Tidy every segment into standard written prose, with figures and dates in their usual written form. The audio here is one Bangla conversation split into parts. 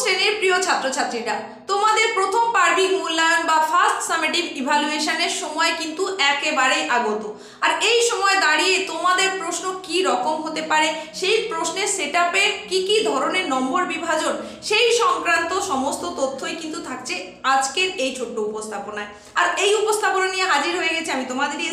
শ্রেণীর প্রিয় ছাত্রছাত্রীরা, তোমাদের প্রথম পার্বিক মূল্যায়ন বা ফার্স্ট সামেটিভ ইভালুয়েশনের সময় কিন্তু একেবারেই আগত। আর এই সময় দাঁড়িয়ে তোমাদের প্রশ্ন কি রকম হতে পারে, সেই প্রশ্নের সেটআপে কি ধরনের নম্বর বিভাজন, সেই সংক্রান্ত সমস্ত তথ্যই কিন্তু থাকছে আজকের এই ছোট্ট উপস্থাপনায়। আর এই উপস্থাপনা নিয়ে হাজির হয়ে গেছে আমি তোমাদেরই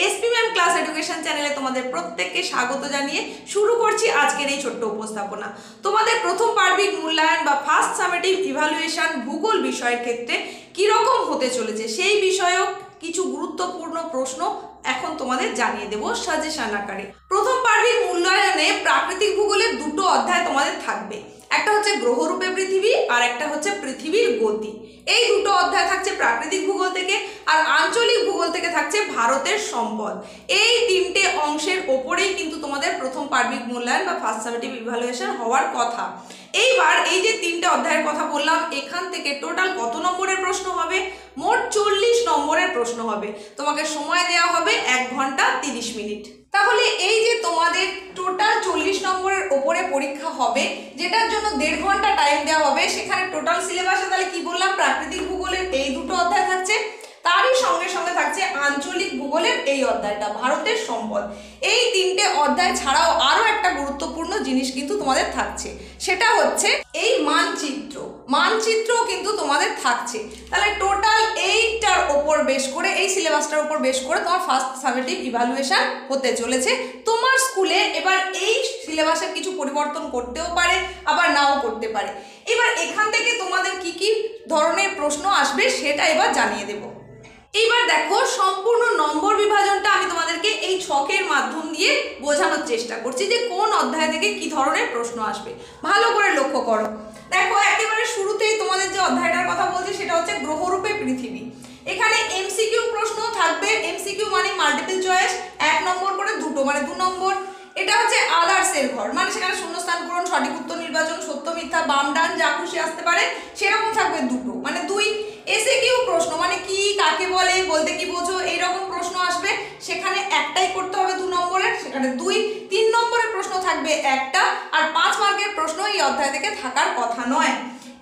এসপি ম্যাম ক্লাস এডুকেশন চ্যানেলে তোমাদের প্রত্যেককে স্বাগত জানিয়ে শুরু করছি আজকের এই ছোট্ট উপস্থাপনা। তোমাদের প্রথম পার্বিক মূল্যায়ন বা ফার্স্ট সামেটিভ ইভালুয়েশন ভূগোল বিষয়ের ক্ষেত্রে কিরকম হতে চলেছে সেই বিষয়ক কিছু গুরুত্বপূর্ণ প্রশ্ন এখন তোমাদের জানিয়ে দেব সাজেশন আকারে। প্রথম পার্বিক মূল্যায়নে প্রাকৃতিক ভূগোলের দুটো অধ্যায় তোমাদের থাকবে, একটা হচ্ছে গ্রহরূপে পৃথিবী আর একটা হচ্ছে পৃথিবীর গতি। এই দুটো অধ্যায় থাকছে প্রাকৃতিক ভূগোল থেকে, আর আঞ্চলিক ভূগোল থেকে থাকছে ভারতের সম্পদ। এই তিনটে অংশের ওপরেই কিন্তু তোমাদের প্রথম পার্বিক মূল্যায়ন বা ফার্স্ট সামেটিভ ইভালুয়েশন হওয়ার কথা। এইবার এই যে তিনটে অধ্যায়ের কথা বললাম, এখান থেকে টোটাল কত নম্বরের প্রশ্ন হবে? মোট 40 নম্বরের প্রশ্ন হবে। তোমাকে সময় দেওয়া হবে 1 ঘন্টা 30 মিনিট। তাহলে এই যে তোমাদের টোটাল 40 নম্বরের ওপরে পরীক্ষা হবে, যেটার জন্য 1.5 ঘন্টা টাইম দেওয়া হবে, সেখানে টোটাল সিলেবাসে তাহলে কি বললাম, প্রাকৃতিক ভূগোলের এই দুটো অধ্যায় থাকছে, তারই সঙ্গে সঙ্গে থাকছে আঞ্চলিক ভূগোলের এই অধ্যায়টা ভারতের সম্পদ। এই তিনটে অধ্যায় ছাড়াও আরো একটা গুরুত্বপূর্ণ জিনিস কিন্তু তোমাদের থাকছে, সেটা হচ্ছে এই মানচিত্র কিন্তু তোমাদের থাকছে। তাহলে টোটাল এইটার ওপর বেশ করে, এই সিলেবাসটার উপর বেশ করে তোমার ফার্স্ট সামেটিভ ইভালুয়েশন হতে চলেছে তোমার স্কুলে। এবার এই সিলেবাসের কিছু পরিবর্তন করতেও পারে, আবার নাও করতে পারে। এবার এখান থেকে তোমাদের কি ধরনের প্রশ্ন আসবে সেটা এবার জানিয়ে দেব। এইবার দেখো, সম্পূর্ণ নম্বর বিভাজনটা আমি তোমাদেরকে এই ছকের মাধ্যম দিয়ে বোঝানোর চেষ্টা করছি যে কোন অধ্যায় থেকে কি ধরনের প্রশ্ন আসবে। ভালো করে লক্ষ্য করো। দেখো, একেবারে শুরুতেই তোমাদের যে অধ্যায়টার কথা বলছি সেটা হচ্ছে গ্রহরূপে পৃথিবী। এখানে এমসিকিউ প্রশ্ন থাকবে। এমসিকিউ মানে মাল্টিপল চয়েস, 1 নম্বর করে দুটো, মানে 2 নম্বর। এটা হচ্ছে আদার্সের ঘর, মানে সেখানে শূন্যস্থান পূরণ, সঠিক উত্তর নির্বাচন, সত্য মিথ্যা, বাম ডান যা খুশি আসতে পারে, সেরকম থাকবে দুটো, মানে 2। এসএকিউ প্রশ্ন মানে কি, কাকে বলে, বলতে কি বোঝো, এইরকম প্রশ্ন আসবে, সেখানে একটাই করতে হবে 2 নম্বরের, সেখানে 2। 3 নম্বরের প্রশ্ন থাকবে একটা, আর 5 মার্কের প্রশ্ন এই অধ্যায় থেকে থাকার কথা নয়।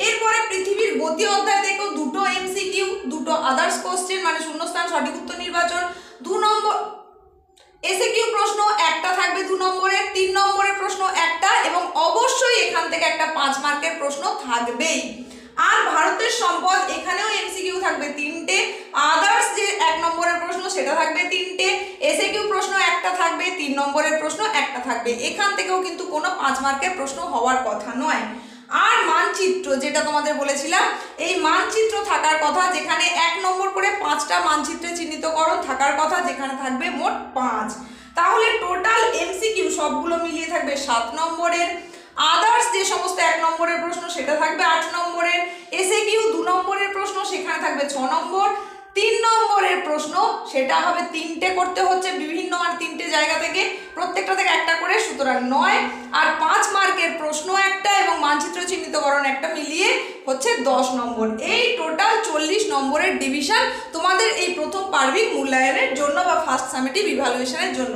এরপরে পৃথিবীর গতি অধ্যায় থেকেও দুটো এমসিকিউ, দুটো আদার্স কোশ্চেন মানে শূন্যস্থান সঠিক উত্তর নির্বাচন, 2 নম্বর। এসএকিউ প্রশ্ন একটা থাকবে 2 নম্বরের, 3 নম্বরের প্রশ্ন একটা, এবং অবশ্যই এখান থেকে একটা 5 মার্কের প্রশ্ন থাকবেই। আর ভারতের সম্পদ, এখানেও এমসিকিউ থাকবে 3টে, আদার্স যে 1 নম্বরের প্রশ্ন সেটা থাকবে 3টে, এসএকিউ প্রশ্ন একটা থাকবে, 3 নম্বরের প্রশ্ন একটা থাকবে। এখান থেকেও কিন্তু কোনো 5 মার্কের প্রশ্ন হওয়ার কথা নয়। আর মানচিত্র, যেটা তোমাদের বলেছিলাম, এই মানচিত্র থাকার কথা, যেখানে 1 নম্বর করে 5টা মানচিত্রে চিহ্নিতকরণ থাকার কথা, যেখানে থাকবে মোট 5। তাহলে টোটাল এমসিকিউ সবগুলো মিলিয়ে থাকবে 7 নম্বরের। আদার্স যে সমস্ত 1 নম্বরের প্রশ্ন সেটা থাকবে 8 নম্বরের। এসএকিউ 2 নম্বরের প্রশ্ন, সেখানে থাকবে 6 নম্বর। 3 নম্বরের প্রশ্ন সেটা হবে 3টে করতে হচ্ছে বিভিন্ন, মানে 3টে জায়গা থেকে, প্রত্যেকটা থেকে একটা করে, সুতরাং 9। আর 5 মার্কের প্রশ্ন একটা এবং মানচিত্র চিহ্নিতকরণ একটা মিলিয়ে হচ্ছে 10 নম্বর। এই টোটাল 40 নম্বরের ডিভিশন তোমাদের এই প্রথম পার্বিক মূল্যায়নের জন্য বা ফার্স্ট সামেটিভ ইভালুয়েশনের জন্য।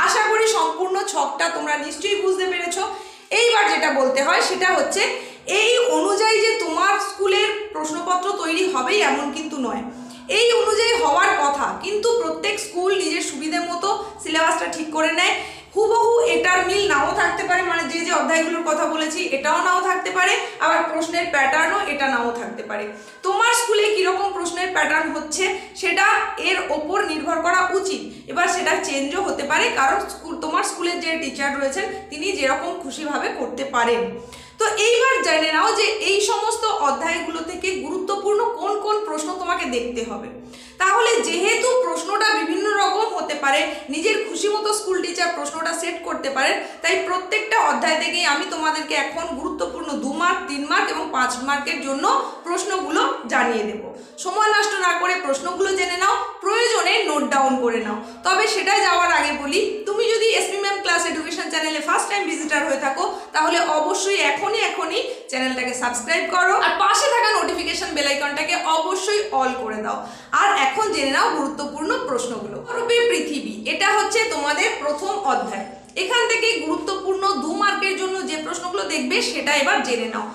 আশা করি সম্পূর্ণ ছকটা তোমরা নিশ্চয়ই বুঝতে পেরেছো। এইবার যেটা বলতে হয় সেটা হচ্ছে, এই অনুযায়ী যে তোমার স্কুলের প্রশ্নপত্র তৈরি হবেই এমন কিন্তু নয়, এই অনুযায়ী হওয়ার কথা, কিন্তু প্রত্যেক স্কুল নিজের সুবিধে মতো সিলেবাসটা ঠিক করে নেয়। হুবহু এটার মিল নাও থাকতে পারে, মানে যে অধ্যায়গুলোর কথা বলেছি এটাও নাও থাকতে পারে, আবার প্রশ্নের প্যাটার্নও এটা নাও থাকতে পারে। তোমার স্কুলে কীরকম প্রশ্নের প্যাটার্ন হচ্ছে সেটা এর ওপর নির্ভর করা উচিত। এবার সেটা চেঞ্জও হতে পারে, কারণ তোমার স্কুলের যে টিচার রয়েছেন তিনি যেরকম খুশিভাবে করতে পারেন। তো এইবার জেনে নাও যে এই সমস্ত অধ্যায়গুলো থেকে গুরুত্বপূর্ণ কোন কোন প্রশ্ন তোমাকে দেখতে হবে। তাহলে যেহেতু প্রশ্নটা বিভিন্ন রকম হতে পারে, নিজের খুশি মতো স্কুল টিচার প্রশ্নটা সেট করতে পারেন, তাই প্রত্যেকটা অধ্যায় থেকেই আমি তোমাদেরকে এখন গুরুত্বপূর্ণ 2 মার্ক, 3 মার্ক এবং 5 মার্কের জন্য প্রশ্নগুলো জানিয়ে দেব। সময় নষ্ট না করে প্রশ্নগুলো জেনে নাও, প্রয়োজনে নোট ডাউন করে নাও। তবে সেটা যাওয়ার আগে বলি, তুমি যদি এসপি ম্যাম ক্লাস এডুকেশন চ্যানেলে ফার্স্ট টাইম ভিজিটার হয়ে থাকো, তাহলে অবশ্যই এখনই চ্যানেলটাকে সাবস্ক্রাইব করো, আর পাশে থাকা নোটিফিকেশন বেল আইকনটাকে অবশ্যই অল করে দাও। আর এখন জেনে নাও গুরুত্বপূর্ণ প্রশ্নগুলো। গ্রহরূপে পৃথিবী, এটা হচ্ছে তোমাদের প্রথম অধ্যায়। এখান থেকে গুরুত্বপূর্ণ 2 মার্কের জন্য যে প্রশ্নগুলো দেখবে সেটা এবার জেনে নাও।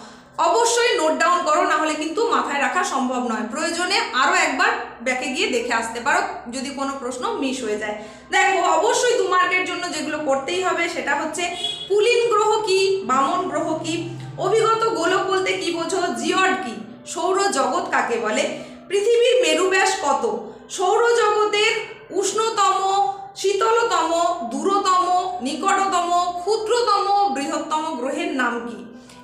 অবশ্যই নোট ডাউন করো, না হলে কিন্তু মাথায় রাখা সম্ভব নয়। প্রয়োজনে আরও একবার ব্যাকে গিয়ে দেখে আসতে পারো যদি কোনো প্রশ্ন মিস হয়ে যায়। দেখো অবশ্যই 2 মার্কের জন্য যেগুলো করতেই হবে সেটা হচ্ছে পুলিন গ্রহ কি, বামন গ্রহ কি, অভিগত গোলক বলতে কি বোঝো, জিওড কি, সৌরজগৎ কাকে বলে, পৃথিবীর মেরুব্যাস কত, সৌরজগতের উষ্ণতম, শীতলতম, দূরতম, নিকটতম, ক্ষুদ্রতম, বৃহত্তম গ্রহের নাম কি।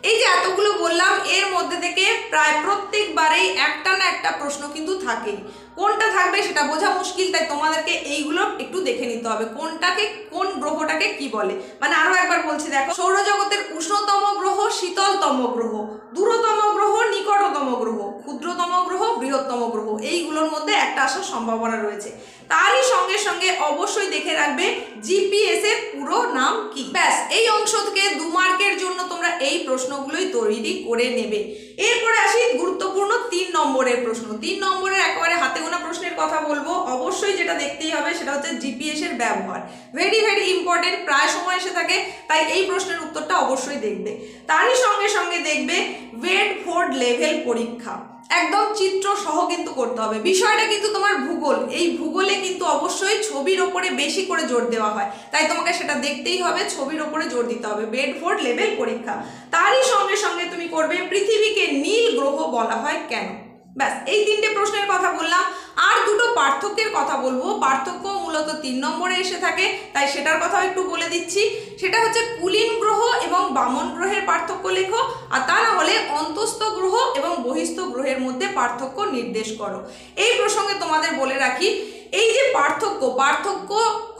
এই যে এতগুলো বললাম, এর মধ্যে থেকে প্রায় প্রত্যেকবারেই একটা না একটা প্রশ্ন কিন্তু থাকেই। কোনটা থাকবে সেটা বোঝা মুশকিল, তাই তোমাদেরকে এইগুলো একটু দেখে নিতে হবে কোনটাকে, কোন গ্রহটাকে কি বলে। মানে আরো একবার বলছি, দেখো সৌরজগতের উষ্ণতম গ্রহ, শীতলতম গ্রহ, দূরতম গ্রহ, নিকটতম গ্রহ, ক্ষুদ্রতম গ্রহ, বৃহত্তম গ্রহ, এইগুলোর মধ্যে একটা আসার সম্ভাবনা রয়েছে। তারই সঙ্গে সঙ্গে অবশ্যই দেখে রাখবে জিপিএস এর পুরো নাম কি। ব্যাস, এই অংশ থেকে 2 মার্কের জন্য তোমরা এই প্রশ্নগুলোই তৈরি করে নেবে। এরপরে আসি গুরুত্বপূর্ণ 3 নম্বরের প্রশ্ন। 3 নম্বরের একেবারে হাতে গোনা প্রশ্নের কথা বলবো। অবশ্যই যেটা দেখতেই হবে সেটা হচ্ছে জিপিএস এর ব্যবহার, ভেরি ভেরি ইম্পর্টেন্ট, প্রায় সময় এসে থাকে, তাই এই প্রশ্নের উত্তরটা অবশ্যই দেখবে। তারই সঙ্গে সঙ্গে দেখবে ওয়েটফোর্ড লেভেল পরীক্ষা, একদম চিত্র সহ কিন্তু করতে হবে। বিষয়টা কিন্তু তোমার ভূগোল, এই ভূগোলে কিন্তু অবশ্যই ছবির ওপরে বেশি করে জোর দেওয়া হয়, তাই তোমাকে সেটা দেখতেই হবে, ছবির ওপরে জোর দিতে হবে। ওয়েটফোর্ড লেভেল পরীক্ষা। তারই সঙ্গে সঙ্গে তুমি করবে পৃথিবীকে নীল গ্রহ বলা হয় কেন। ব্যাস, এই 3টে প্রশ্নের কথা বললাম। আর 2টো পার্থক্যের কথা বলবো, পার্থক্য মূলত 3 নম্বরে এসে থাকে, তাই সেটার কথাও একটু বলে দিচ্ছি। সেটা হচ্ছে কুলীন গ্রহ এবং বামন গ্রহের পার্থক্য লেখো, আর তা না হলে অন্তস্থ গ্রহ এবং বহিস্থ গ্রহের মধ্যে পার্থক্য নির্দেশ করো। এই প্রসঙ্গে তোমাদের বলে রাখি, এই যে পার্থক্য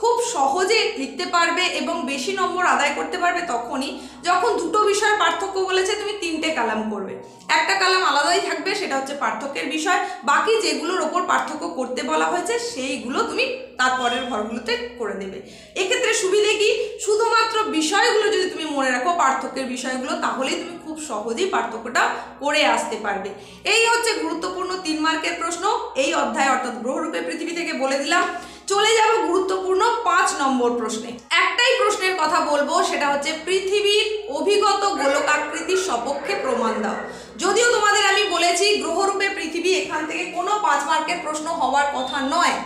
খুব সহজে লিখতে পারবে এবং বেশি নম্বর আদায় করতে পারবে তখনই যখন 2টো বিষয়ের পার্থক্য বলেছে তুমি 3টে কলাম করবে। একটা কলাম আলাদাই থাকবে, সেটা হচ্ছে পার্থক্যের বিষয়, বাকি যেগুলোর ওপর পার্থক্য করতে বলা হয়েছে সেইগুলো তুমি তারপরের ঘরগুলোতে করে দেবে। এক্ষেত্রে সুবিধে কি, শুধুমাত্র বিষয়গুলো যদি তুমি মনে রাখো, পার্থক্যের বিষয়গুলো, তাহলেই তুমি খুব সহজেই পার্থক্যটা করে আসতে পারবে। এই হচ্ছে গুরুত্বপূর্ণ 3 মার্কের প্রশ্ন এই অধ্যায়, অর্থাৎ গ্রহরূপে পৃথিবী থেকে বলে দিলাম। চলে যাব গুরুত্বপূর্ণ 5 নম্বর প্রশ্নে। একটাই প্রশ্নের কথা বলবো, সেটা হচ্ছে পৃথিবীর অভিগত গোলকাকৃতির সপক্ষে প্রমাণ দাও। যদিও তোমাদের আমি বলেছি গ্রহরূপে পৃথিবী এখান থেকে কোনো 5 মার্কের প্রশ্ন হওয়ার কথা নয়,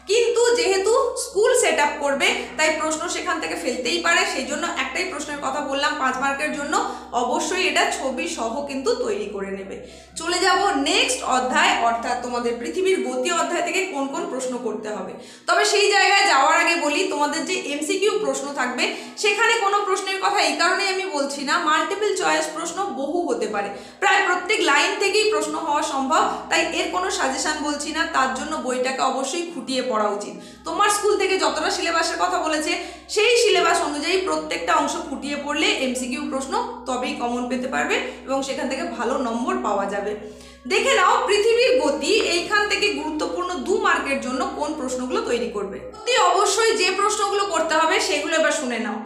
কিন্তু যেহেতু স্কুল সেট আপ করবে তাই প্রশ্ন সেখান থেকে ফেলতেই পারে, সেই জন্য একটাই প্রশ্নের কথা বললাম 5 মার্কের জন্য। অবশ্যই এটা ছবি সহ কিন্তু তৈরি করে নেবে। চলে যাব নেক্সট অধ্যায়, অর্থাৎ তোমাদের পৃথিবীর গতি অধ্যায় থেকে কোন কোন প্রশ্ন করতে হবে। তবে সেই জায়গায় যাওয়ার আগে বলি, তোমাদের যে এমসিকিউ প্রশ্ন থাকবে সেখানে কোনো প্রশ্নের কথা এই কারণেই আমি বলছি না, মাল্টিপল চয়েস প্রশ্ন বহু হতে পারে, প্রায় প্রত্যেক লাইন থেকেই প্রশ্ন হওয়া সম্ভব, তাই এর কোনো সাজেশন বলছি না। তার জন্য বইটাকে অবশ্যই খুঁটিয়ে পড়া উচিত। তোমার স্কুল থেকে যতটা সিলেবাসের কথা বলেছে সেই সিলেবাস অনুযায়ী প্রত্যেকটা অংশ খুঁটিয়ে পড়লে এমসিকিউ প্রশ্ন তবেই কমন পেতে পারবে এবং সেখান থেকে ভালো নম্বর পাওয়া যাবে। দেখে নাও পৃথিবীর গতি, এইখান থেকে গুরুত্বপূর্ণ 2 মার্কের জন্য কোন প্রশ্নগুলো তৈরি করবে। অবশ্যই যে প্রশ্নগুলো করতে হবে সেগুলো এবার শুনে নাও।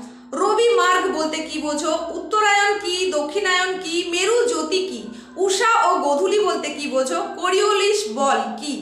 রবি মার্গ বলতে কি বোঝো, উত্তরায়ণ কি, দক্ষিণায়ন কি, মেরু জ্যোতি কি, উষা ও গোধূলি বলতে কি বোঝো, কোরিওলিস বল কি,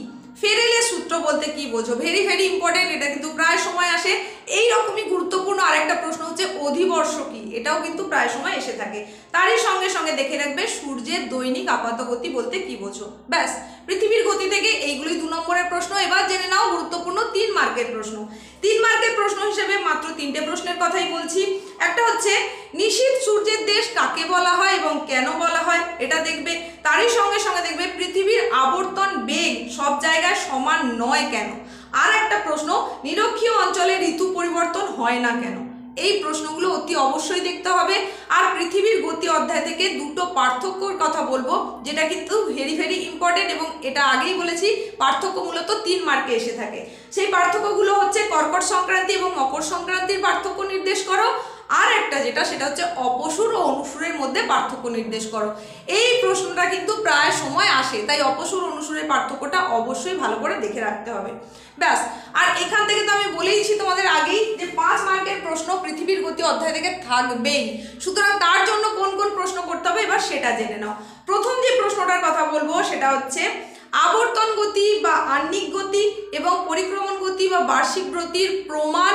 ফেরেলের সূত্র বলতে কি বোঝো। ভেরি ভেরি ইম্পর্টেন্ট, এটা কিন্তু প্রায় সময় আসে। এই রকমই গুরুত্বপূর্ণ আরেকটা প্রশ্ন হচ্ছে অধিবর্ষ কি, এটাও কিন্তু প্রায় সময় এসে থাকে। তারই সঙ্গে সঙ্গে দেখে রাখবে সূর্যের দৈনিক আপাত গতি বলতে কি বোঝো। ব্যাস, পৃথিবীর গতি থেকে এইগুলোই 2 নম্বরের প্রশ্ন। এবার জেনে নাও গুরুত্বপূর্ণ 3 মার্কের প্রশ্ন। 3 মার্কের প্রশ্ন হিসেবে মাত্র 3টে প্রশ্নের কথাই বলছি। একটা হচ্ছে নিশীথ সূর্যের দেশ কাকে বলা হয় এবং কেন বলা হয়, এটা দেখবে। তারই সঙ্গে সঙ্গে দেখবে পৃথিবীর আবর্তন বেগ সব জায়গায় সমান নয় কেন। আর একটা প্রশ্ন, নিরক্ষীয় অঞ্চলে ঋতু পরিবর্তন হয় না কেন। এই প্রশ্নগুলো অতি অবশ্যই দেখতে হবে। আর পৃথিবীর গতি অধ্যায় থেকে 2টো পার্থক্যর কথা বলবো, যেটা কিন্তু ভেরি ভেরি ইম্পর্টেন্ট এবং এটা আগেই বলেছি পার্থক্য মূলত 3 মার্কে এসে থাকে। সেই পার্থক্যগুলো হচ্ছে কর্কট সংক্রান্তি এবং মকর সংক্রান্তির পার্থক্য নির্দেশ করো, আর একটা যেটা সেটা হচ্ছে অপসূর ও অনুসূরের মধ্যে পার্থক্য নির্দেশ করো। এই প্রশ্নটা কিন্তু প্রায় সময় আসে, তাই অপসূর অনুসূরের পার্থক্যটা অবশ্যই ভালো করে দেখে রাখতে হবে। ব্যাস, আর এখান থেকে তো আমি বলেইছি তোমাদের আগেই যে 5 মার্কের প্রশ্ন পৃথিবীর গতি অধ্যায় থেকে থাকবেই, সুতরাং তার জন্য কোন কোন প্রশ্ন করতে হবে এবার সেটা জেনে নাও। প্রথম যে প্রশ্নটার কথা বলবো সেটা হচ্ছে আবর্তন গতি বা আহ্নিক গতি এবং পরিক্রমণ গতি বা বার্ষিক গতির প্রমাণ,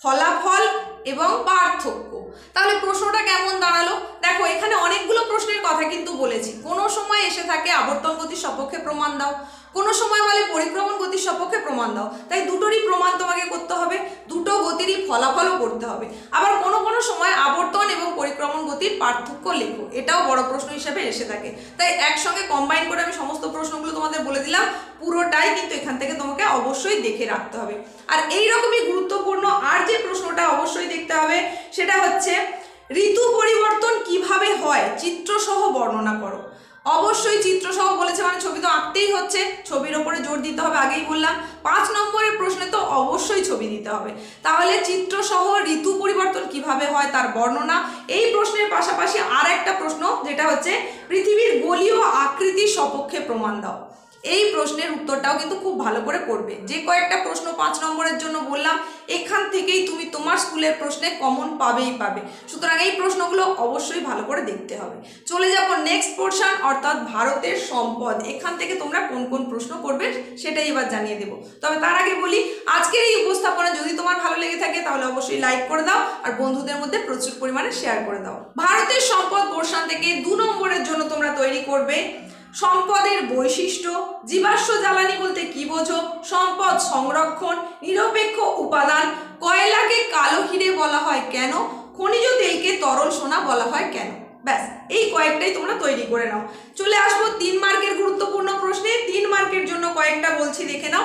ফলাফল এবং পার্থক্য। তাহলে প্রশ্নটা কেমন দাঁড়ালো, দেখো এখানে অনেকগুলো প্রশ্নের কথা কিন্তু বলেছি, কোনো সময় এসে থাকে আবর্তন গতির সপক্ষে প্রমাণ দাও, কোনো সময় বলে পরিক্রমণ গতির সপক্ষে প্রমাণ দাও। তাই দুটোরই প্রমাণ তোমাকে করতে হবে, দুটো গতিরই ফলাফলও করতে হবে। আবার কোনো কোনো সময় আবর্তন এবং পরিক্রমণ গতির পার্থক্য লেখো, এটাও বড় প্রশ্ন হিসেবে এসে থাকে। তাই একসঙ্গে কম্বাইন করে আমি সমস্ত প্রশ্নগুলো তোমাদের বলে দিলাম, পুরোটাই কিন্তু এখান থেকে তোমাকে অবশ্যই দেখে রাখতে হবে। আর এইরকমই গুরুত্বপূর্ণ আর যে প্রশ্নটা অবশ্যই দেখতে হবে সেটা হচ্ছে ঋতু পরিবর্তন কিভাবে হয় চিত্রসহ বর্ণনা করো। অবশ্যই চিত্রসহ বলেছে মানে ছবি তো আঁকতেই হচ্ছে, ছবির ওপরে জোর দিতে হবে, আগেই বললাম। 5 নম্বরের প্রশ্নে তো অবশ্যই ছবি দিতে হবে। তাহলে চিত্রসহ ঋতু পরিবর্তন কিভাবে হয় তার বর্ণনা। এই প্রশ্নের পাশাপাশি আর একটা প্রশ্ন যেটা হচ্ছে পৃথিবীর গোলীয় আকৃতির সপক্ষে প্রমাণ দাও। এই প্রশ্নের উত্তরটাও কিন্তু খুব ভালো করে করবে। যে কয়েকটা প্রশ্ন 5 নম্বরের জন্য বললাম, এখান থেকেই তুমি তোমার স্কুলের প্রশ্নে কমন পাবেই পাবে। সুতরাং এই প্রশ্নগুলো অবশ্যই ভালো করে দেখতে হবে। চলে যাব নেক্সট পোর্শন, অর্থাৎ ভারতের সম্পদ। এখান থেকে তোমরা কোন কোন প্রশ্ন করবে সেটাই এবার জানিয়ে দেবো। তবে তার আগে বলি, আজকের এই উপস্থাপনা যদি তোমার ভালো লেগে থাকে তাহলে অবশ্যই লাইক করে দাও আর বন্ধুদের মধ্যে প্রচুর পরিমাণে শেয়ার করে দাও। ভারতের সম্পদ পোর্শন থেকে 2 নম্বরের জন্য তোমরা তৈরি করবে সম্পদের বৈশিষ্ট্য, জীবাশ্ম জ্বালানি বলতে কি বোঝো, সম্পদ সংরক্ষণ, নিরপেক্ষ উপাদান, কয়লাকে কালো হিরে বলা হয় কেন, খনিজ তেলকে তরল সোনা বলা হয় কেন। ব্যাস, এই কয়েকটাই তোমরা তৈরি করে নাও। চলে আসবো 3 মার্কের গুরুত্বপূর্ণ প্রশ্নে। 3 মার্কের জন্য কয়েকটা বলছি, দেখে নাও।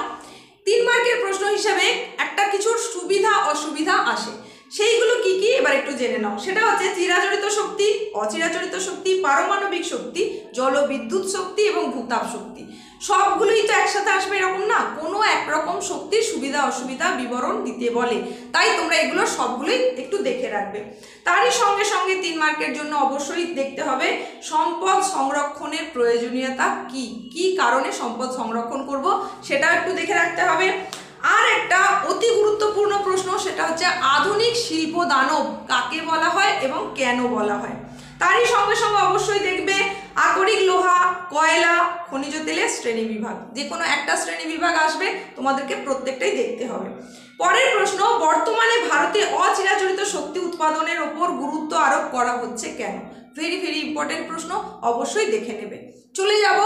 3 মার্কের প্রশ্ন হিসাবে একটা কিছুর সুবিধা অসুবিধা আসে, সেইগুলো কি কি এবার একটু জেনে নাও। সেটা হচ্ছে চিরাচরিত শক্তি, অচিরাচরিত শক্তি, পারমাণবিক শক্তি, জলবিদ্যুৎ শক্তি এবং ভূতাপ শক্তি। সবগুলোই তো একসাথে আসবে এরকম না, কোনো একরকম শক্তির সুবিধা অসুবিধা বিবরণ দিতে বলে। তাই তোমরা এগুলো সবগুলোই একটু দেখে রাখবে। তারই সঙ্গে সঙ্গে 3 মার্কের জন্য অবশ্যই দেখতে হবে সম্পদ সংরক্ষণের প্রয়োজনীয়তা কি, কি কারণে সম্পদ সংরক্ষণ করব সেটাও একটু দেখে রাখতে হবে। আর একটা অতি গুরুত্বপূর্ণ প্রশ্ন, সেটা হচ্ছে আধুনিক শিল্প দানব কাকে বলা হয় এবং কেন বলা হয়। তারই সঙ্গে সঙ্গে অবশ্যই দেখবে আকরিক লোহা, কয়লা, খনিজ তেলের শ্রেণী বিভাগ। যে কোনো একটা শ্রেণী বিভাগ আসবে, তোমাদেরকে প্রত্যেকটাই দেখতে হবে। পরের প্রশ্ন, বর্তমানে ভারতে অচিরাচরিত শক্তি উৎপাদনের ওপর গুরুত্ব আরোপ করা হচ্ছে কেন। ভেরি ভেরি ইম্পর্টেন্ট প্রশ্ন, অবশ্যই দেখে নেবে। চলে যাব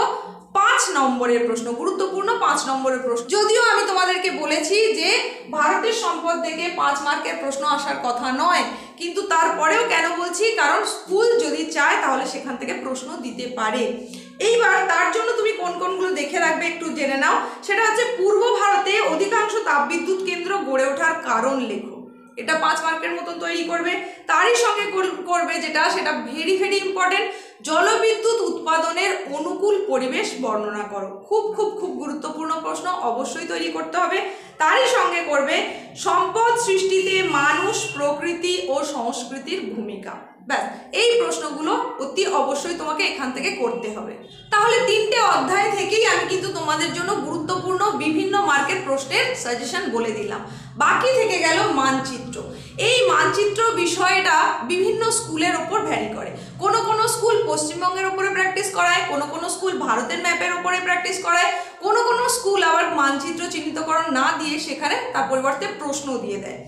5 নম্বরের প্রশ্ন, গুরুত্বপূর্ণ 5 নম্বরের প্রশ্ন। যদিও আমি তোমাদেরকে বলেছি যে ভারতের সম্পদ থেকে 5 মার্কের প্রশ্ন আসার কথা নয়, কিন্তু তারপরেও কেন বলছি, কারণ স্কুল যদি চায় তাহলে সেখান থেকে প্রশ্ন দিতে পারে। এইবার তার জন্য তুমি কোন কোনগুলো দেখে রাখবে একটু জেনে নাও। সেটা হচ্ছে পূর্ব ভারতে অধিকাংশ তাপবিদ্যুৎ কেন্দ্র গড়ে ওঠার কারণ লেখো। এটা 5 মার্কের মতন তৈরি করবে। তারই সঙ্গে করবে যেটা, সেটা ভেরি ভেরি ইম্পর্টেন্ট, জলবিদ্যুৎ উৎপাদনের অনুকূল পরিবেশ বর্ণনা করো। খুব খুব খুব গুরুত্বপূর্ণ প্রশ্ন, অবশ্যই তৈরি করতে হবে। তারই সঙ্গে করবে সম্পদ সৃষ্টিতে মানুষ, প্রকৃতি ও সংস্কৃতির ভূমিকা। ব্যাস, এই প্রশ্নগুলো অতি অবশ্যই তোমাকে এখান থেকে করতে হবে। তাহলে 3টে অধ্যায় থেকেই আমি কিন্তু তোমাদের জন্য গুরুত্বপূর্ণ বিভিন্ন মার্কেট প্রশ্নের সাজেশন বলে দিলাম। বাকি থেকে গেল মানচিত্র। এই মানচিত্র বিষয়টা বিভিন্ন স্কুলের ওপর ভ্যারি করে। কোনো কোনো স্কুল পশ্চিমবঙ্গের ওপরে প্র্যাকটিস করায়, কোনো কোনো স্কুল ভারতের ম্যাপের ওপরে প্র্যাকটিস করায়, কোনো কোনো স্কুল আবার মানচিত্র চিহ্নিতকরণ না দিয়ে সেখানে তার পরিবর্তে প্রশ্ন দিয়ে দেয়।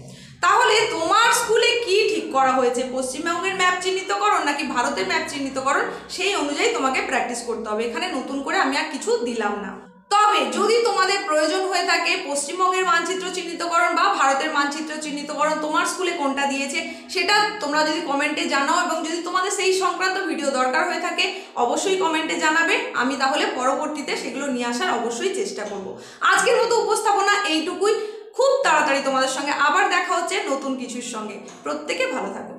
তাহলে তোমার স্কুলে কি ঠিক করা হয়েছে, পশ্চিমবঙ্গের ম্যাপ চিহ্নিতকরণ নাকি ভারতের ম্যাপ চিহ্নিতকরণ, সেই অনুযায়ী তোমাকে প্র্যাকটিস করতে হবে। এখানে নতুন করে আমি আর কিছু দিলাম না। তবে যদি তোমাদের প্রয়োজন হয়ে থাকে পশ্চিমবঙ্গের মানচিত্র চিহ্নিতকরণ বা ভারতের মানচিত্র চিহ্নিতকরণ তোমার স্কুলে কোনটা দিয়েছে সেটা তোমরা যদি কমেন্টে জানাও, এবং যদি তোমাদের সেই সংক্রান্ত ভিডিও দরকার হয়ে থাকে অবশ্যই কমেন্টে জানাবে। আমি তাহলে পরবর্তীতে সেগুলো নিয়ে আসার অবশ্যই চেষ্টা করব। আজকের মতো উপস্থাপনা এইটুকুই। খুব তাড়াতাড়ি তোমাদের সঙ্গে আবার দেখা হচ্ছে নতুন কিছুর সঙ্গে। প্রত্যেকে ভালো থাকো।